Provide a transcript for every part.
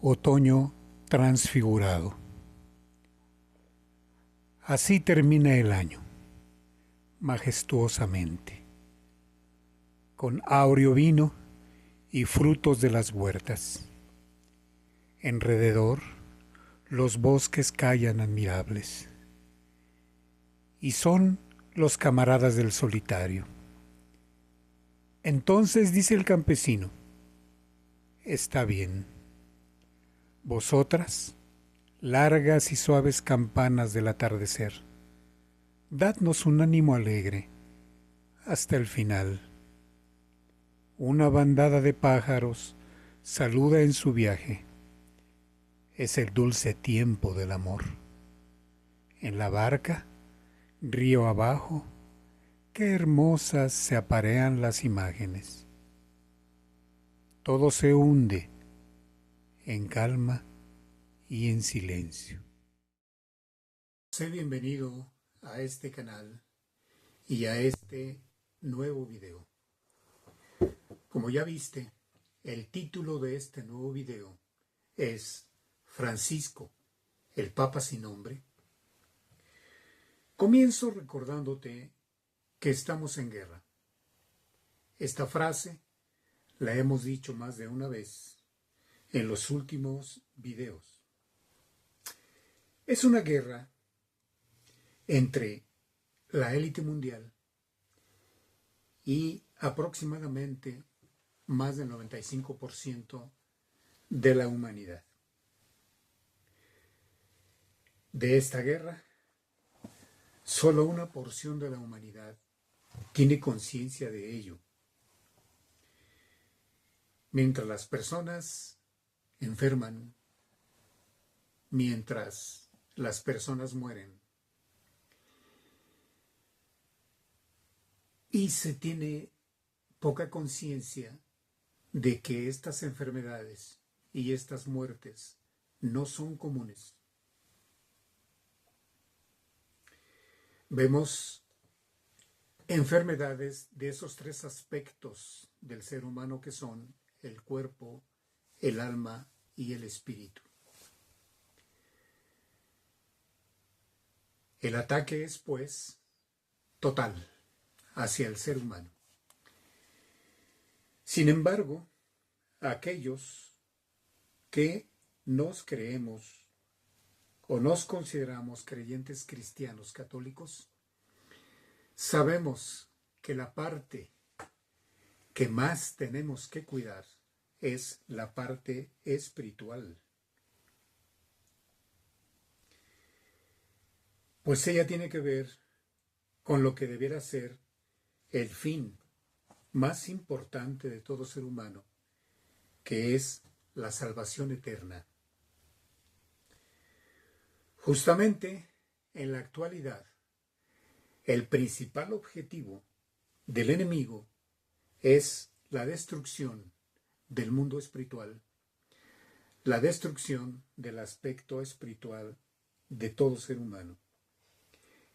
Otoño transfigurado. Así termina el año, majestuosamente, con áureo vino y frutos de las huertas. Enrededor, los bosques callan admirables, y son los camaradas del solitario. Entonces dice el campesino: está bien, vosotras, largas y suaves campanas del atardecer, dadnos un ánimo alegre hasta el final. Una bandada de pájaros saluda en su viaje. Es el dulce tiempo del amor. En la barca, río abajo, qué hermosas se aparean las imágenes. Todo se hunde en calma y en silencio. Sé bienvenido a este canal y a este nuevo video. Como ya viste, el título de este nuevo video es Francisco, el Papa sin nombre. Comienzo recordándote que estamos en guerra. Esta frase la hemos dicho más de una vez en los últimos videos. Es una guerra entre la élite mundial y aproximadamente más del 95% de la humanidad. De esta guerra, solo una porción de la humanidad tiene conciencia de ello. Mientras las personas enferman, mientras las personas mueren, y se tiene poca conciencia de que estas enfermedades y estas muertes no son comunes. Vemos enfermedades de esos tres aspectos del ser humano que son el cuerpo, el alma y el espíritu. El ataque es, pues, total hacia el ser humano. Sin embargo, aquellos que nos creemos o nos consideramos creyentes cristianos católicos, sabemos que la parte que más tenemos que cuidar es la parte espiritual. Pues ella tiene que ver con lo que debiera ser el fin más importante de todo ser humano, que es la salvación eterna. Justamente en la actualidad, el principal objetivo del enemigo es la destrucción del mundo espiritual, la destrucción del aspecto espiritual de todo ser humano.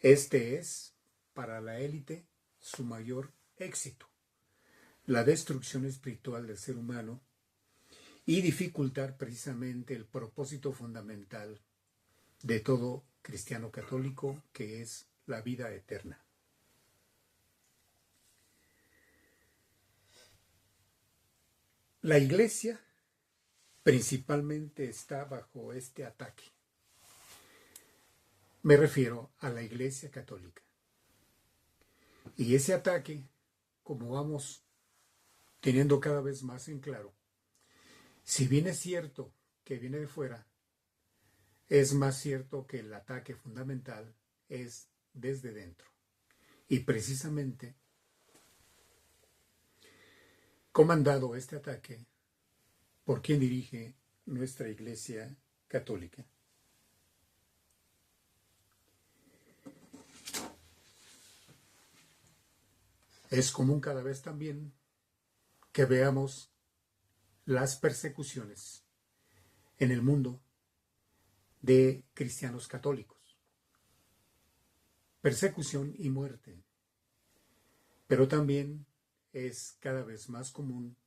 Este es, para la élite, su mayor éxito, la destrucción espiritual del ser humano y dificultar precisamente el propósito fundamental de todo cristiano católico, que es la vida eterna. La Iglesia principalmente está bajo este ataque. Me refiero a la Iglesia católica. Y ese ataque, como vamos teniendo cada vez más en claro, si bien es cierto que viene de fuera, es más cierto que el ataque fundamental es desde dentro. Y precisamente, comandado este ataque por quien dirige nuestra Iglesia católica. Es común cada vez también que veamos las persecuciones en el mundo de cristianos católicos. Persecución y muerte. Pero también es cada vez más común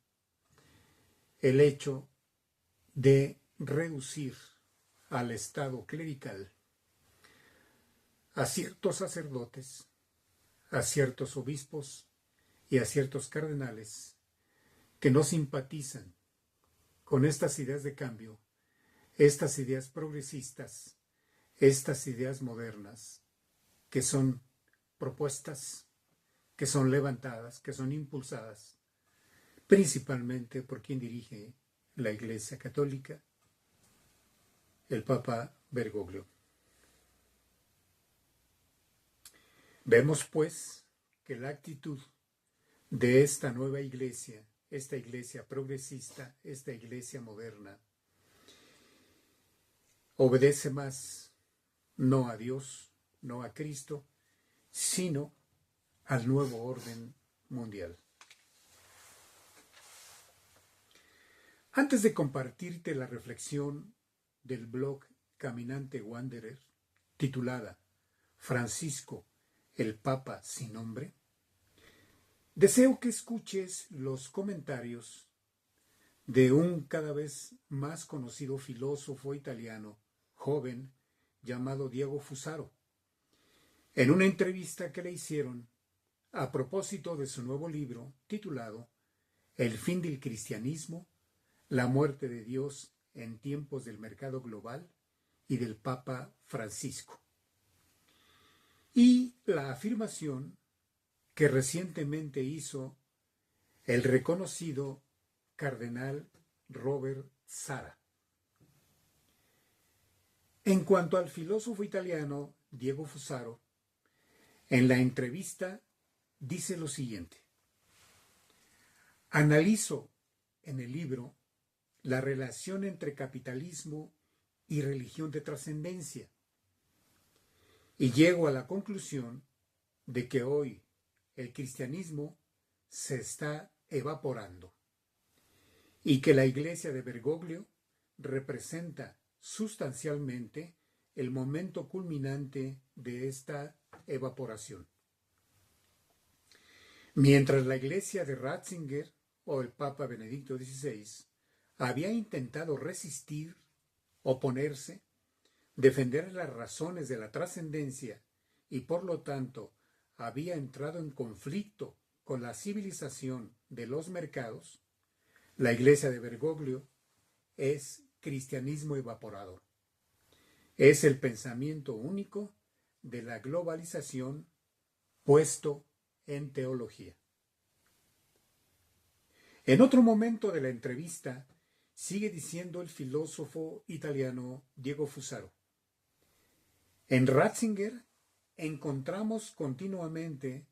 el hecho de reducir al estado clerical a ciertos sacerdotes, a ciertos obispos y a ciertos cardenales que no simpatizan con estas ideas de cambio, estas ideas progresistas, estas ideas modernas, que son propuestas, que son levantadas, que son impulsadas, principalmente por quien dirige la Iglesia Católica, el Papa Bergoglio. Vemos, pues, que la actitud de esta nueva iglesia, esta iglesia progresista, esta iglesia moderna, obedece más no a Dios, no a Cristo, sino al nuevo orden mundial. Antes de compartirte la reflexión del blog Caminante Wanderer, titulada Francisco, el Papa sin nombre, deseo que escuches los comentarios de un cada vez más conocido filósofo italiano, joven, llamado Diego Fusaro, en una entrevista que le hicieron a propósito de su nuevo libro titulado El fin del cristianismo, la muerte de Dios en tiempos del mercado global y del Papa Francisco. Y la afirmación que recientemente hizo el reconocido cardenal Robert Sara. En cuanto al filósofo italiano Diego Fusaro, en la entrevista dice lo siguiente: analizo en el libro la relación entre capitalismo y religión de trascendencia y llego a la conclusión de que hoy el cristianismo se está evaporando y que la iglesia de Bergoglio representa sustancialmente el momento culminante de esta evaporación. Mientras la iglesia de Ratzinger o el Papa Benedicto XVI había intentado resistir, oponerse, defender las razones de la trascendencia y por lo tanto había entrado en conflicto con la civilización de los mercados, la iglesia de Bergoglio es cristianismo evaporador. Es el pensamiento único de la globalización puesto en teología. En otro momento de la entrevista, sigue diciendo el filósofo italiano Diego Fusaro: en Ratzinger encontramos continuamente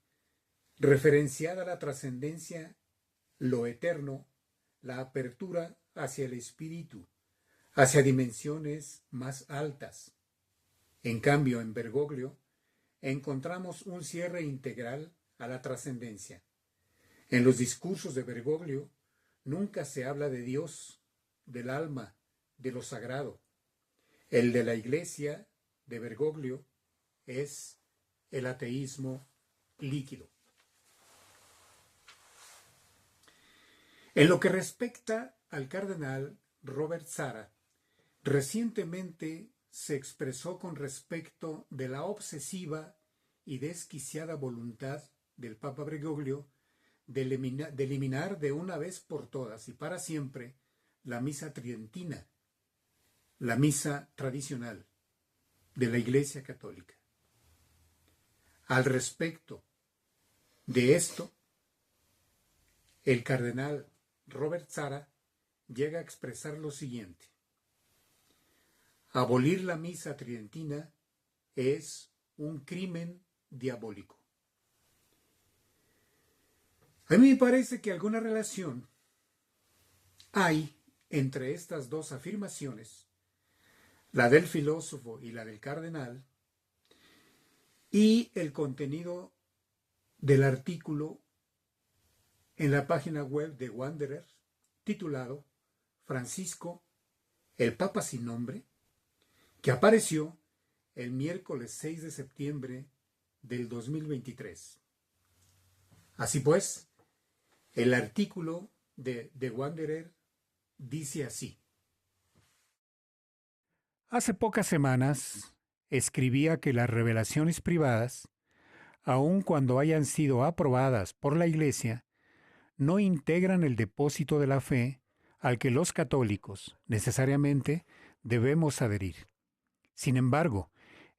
referenciada la trascendencia, lo eterno, la apertura hacia el espíritu, hacia dimensiones más altas. En cambio, en Bergoglio encontramos un cierre integral a la trascendencia. En los discursos de Bergoglio nunca se habla de Dios, del alma, de lo sagrado. El de la iglesia de Bergoglio es el ateísmo líquido. En lo que respecta al cardenal Robert Sara, recientemente se expresó con respecto de la obsesiva y desquiciada voluntad del Papa Bergoglio de eliminar de una vez por todas y para siempre la misa tridentina, la misa tradicional de la Iglesia Católica. Al respecto de esto, el cardenal Robert Sara llega a expresar lo siguiente: abolir la misa tridentina es un crimen diabólico. A mí me parece que alguna relación hay entre estas dos afirmaciones, la del filósofo y la del cardenal, y el contenido del artículo en la página web de Wanderer titulado Francisco, el Papa sin nombre, que apareció el miércoles 6 de septiembre del 2023. Así pues, el artículo de The Wanderer dice así: Hace pocas semanas escribía que las revelaciones privadas, aun cuando hayan sido aprobadas por la Iglesia, no integran el depósito de la fe al que los católicos necesariamente debemos adherir. Sin embargo,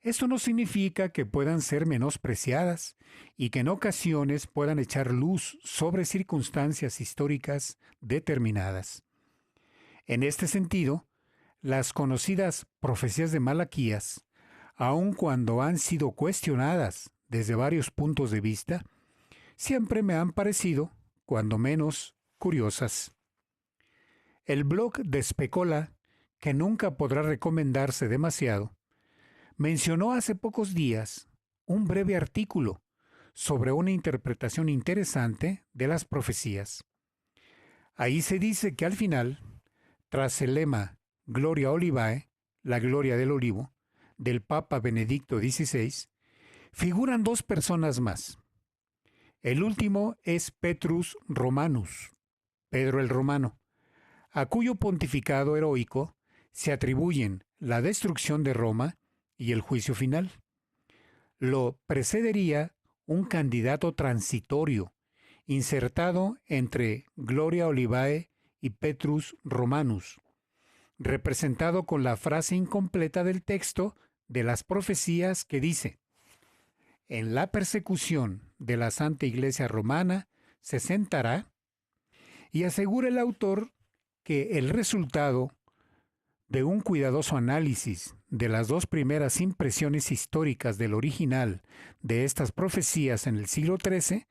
esto no significa que puedan ser menospreciadas y que en ocasiones puedan echar luz sobre circunstancias históricas determinadas. En este sentido, las conocidas profecías de Malaquías, aun cuando han sido cuestionadas desde varios puntos de vista, siempre me han parecido, cuando menos, curiosas. El blog de Specola, que nunca podrá recomendarse demasiado, mencionó hace pocos días un breve artículo sobre una interpretación interesante de las profecías. Ahí se dice que al final, tras el lema Gloria Olivae, la gloria del olivo, del Papa Benedicto XVI, figuran dos personas más. El último es Petrus Romanus, Pedro el Romano, a cuyo pontificado heroico se atribuyen la destrucción de Roma y el juicio final. Lo precedería un candidato transitorio, insertado entre Gloria Olivae y Petrus Romanus, representado con la frase incompleta del texto de las profecías que dice: en la persecución de la Santa Iglesia Romana se sentará, y asegura el autor que el resultado de un cuidadoso análisis de las dos primeras impresiones históricas del original de estas profecías en el siglo XIII,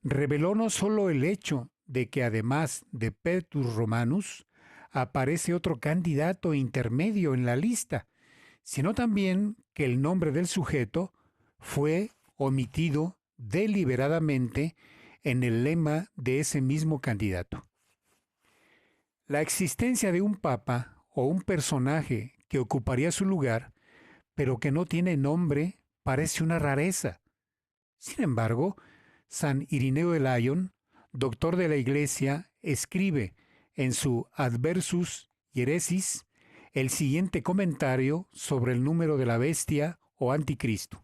reveló no solo el hecho de que además de Petrus Romanus, aparece otro candidato intermedio en la lista, sino también que el nombre del sujeto fue omitido deliberadamente en el lema de ese mismo candidato. La existencia de un papa o un personaje que ocuparía su lugar, pero que no tiene nombre, parece una rareza. Sin embargo, San Irineo de Lyon, doctor de la Iglesia, escribe en su Adversus Hieresis el siguiente comentario sobre el número de la bestia o anticristo.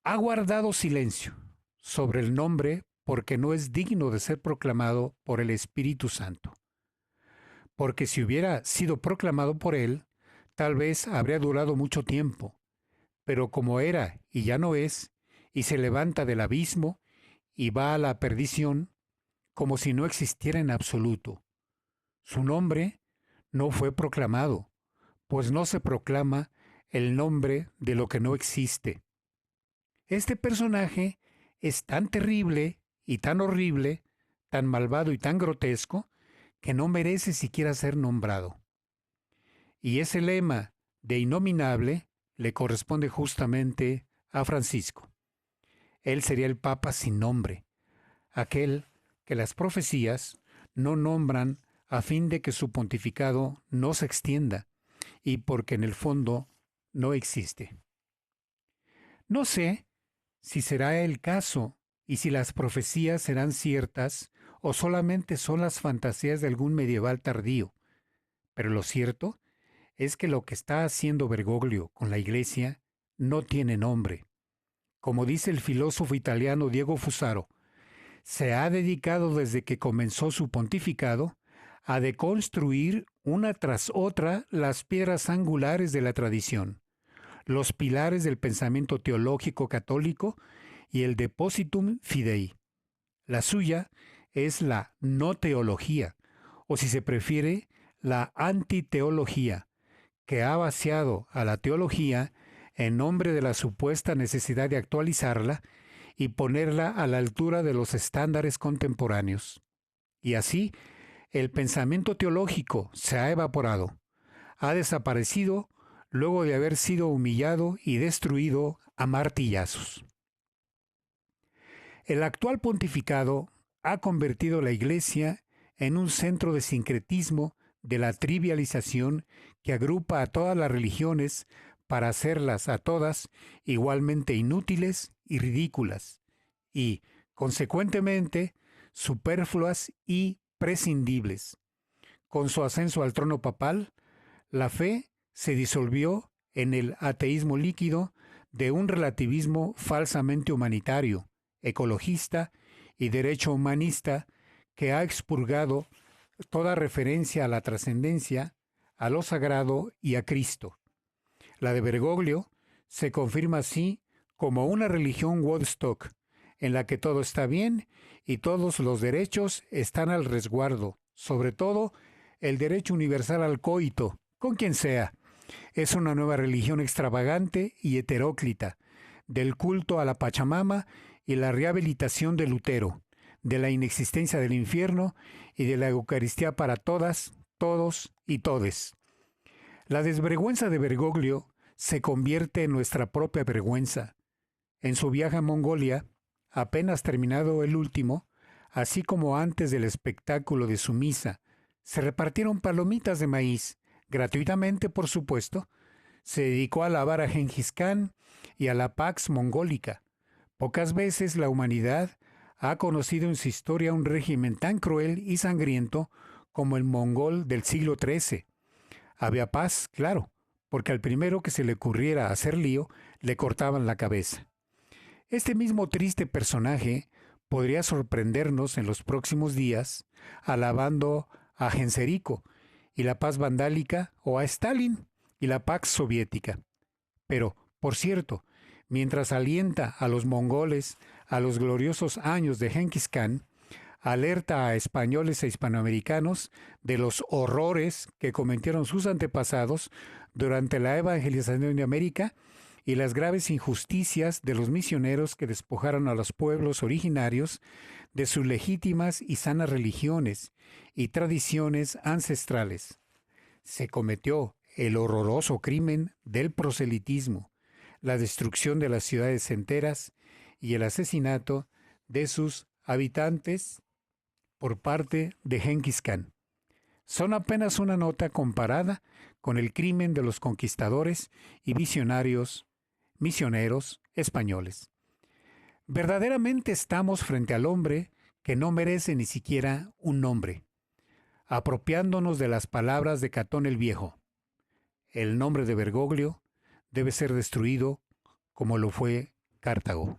Ha guardado silencio sobre el nombre porque no es digno de ser proclamado por el Espíritu Santo. Porque si hubiera sido proclamado por él, tal vez habría durado mucho tiempo, pero como era y ya no es, y se levanta del abismo y va a la perdición, como si no existiera en absoluto. Su nombre no fue proclamado, pues no se proclama el nombre de lo que no existe. Este personaje es tan terrible y tan horrible, tan malvado y tan grotesco, que no merece siquiera ser nombrado. Y ese lema de innominable le corresponde justamente a Francisco. Él sería el Papa sin nombre, aquel que las profecías no nombran a fin de que su pontificado no se extienda y porque en el fondo no existe. No sé si será el caso y si las profecías serán ciertas o solamente son las fantasías de algún medieval tardío, pero lo cierto es que lo que está haciendo Bergoglio con la Iglesia no tiene nombre. Como dice el filósofo italiano Diego Fusaro, se ha dedicado desde que comenzó su pontificado a deconstruir una tras otra las piedras angulares de la tradición, los pilares del pensamiento teológico católico y el depositum fidei. La suya es la no teología, o si se prefiere, la antiteología, que ha vaciado a la teología en nombre de la supuesta necesidad de actualizarla y ponerla a la altura de los estándares contemporáneos. Y así, el pensamiento teológico se ha evaporado, ha desaparecido luego de haber sido humillado y destruido a martillazos. El actual pontificado ha convertido la Iglesia en un centro de sincretismo de la trivialización que agrupa a todas las religiones para hacerlas a todas igualmente inútiles y ridículas, y, consecuentemente, superfluas y prescindibles. Con su ascenso al trono papal, La fe se disolvió en el ateísmo líquido de un relativismo falsamente humanitario, ecologista y derecho humanista que ha expurgado toda referencia a la trascendencia, a lo sagrado y a Cristo. La de Bergoglio se confirma así como una religión Woodstock, en la que todo está bien y todos los derechos están al resguardo, sobre todo el derecho universal al coito, con quien sea. Es una nueva religión extravagante y heteróclita, del culto a la Pachamama y la rehabilitación de Lutero, de la inexistencia del infierno y de la Eucaristía para todas, todos y todes. La desvergüenza de Bergoglio se convierte en nuestra propia vergüenza. En su viaje a Mongolia, apenas terminado el último, así como antes del espectáculo de su misa, se repartieron palomitas de maíz, gratuitamente por supuesto. Se dedicó a alabar a Gengis Khan y a la Pax Mongólica. Pocas veces la humanidad ha conocido en su historia un régimen tan cruel y sangriento como el mongol del siglo XIII. Había paz, claro, porque al primero que se le ocurriera hacer lío, le cortaban la cabeza. Este mismo triste personaje podría sorprendernos en los próximos días alabando a Genserico y la paz vandálica o a Stalin y la Pax soviética. Pero, por cierto, mientras alienta a los mongoles a los gloriosos años de Gengis Khan, alerta a españoles e hispanoamericanos de los horrores que cometieron sus antepasados durante la evangelización de América y las graves injusticias de los misioneros que despojaron a los pueblos originarios de sus legítimas y sanas religiones y tradiciones ancestrales. Se cometió el horroroso crimen del proselitismo, la destrucción de las ciudades enteras y el asesinato de sus habitantes por parte de Gengis Khan. Son apenas una nota comparada con el crimen de los conquistadores y misioneros españoles. Verdaderamente estamos frente al hombre que no merece ni siquiera un nombre, apropiándonos de las palabras de Catón el Viejo. El nombre de Bergoglio debe ser destruido como lo fue Cartago.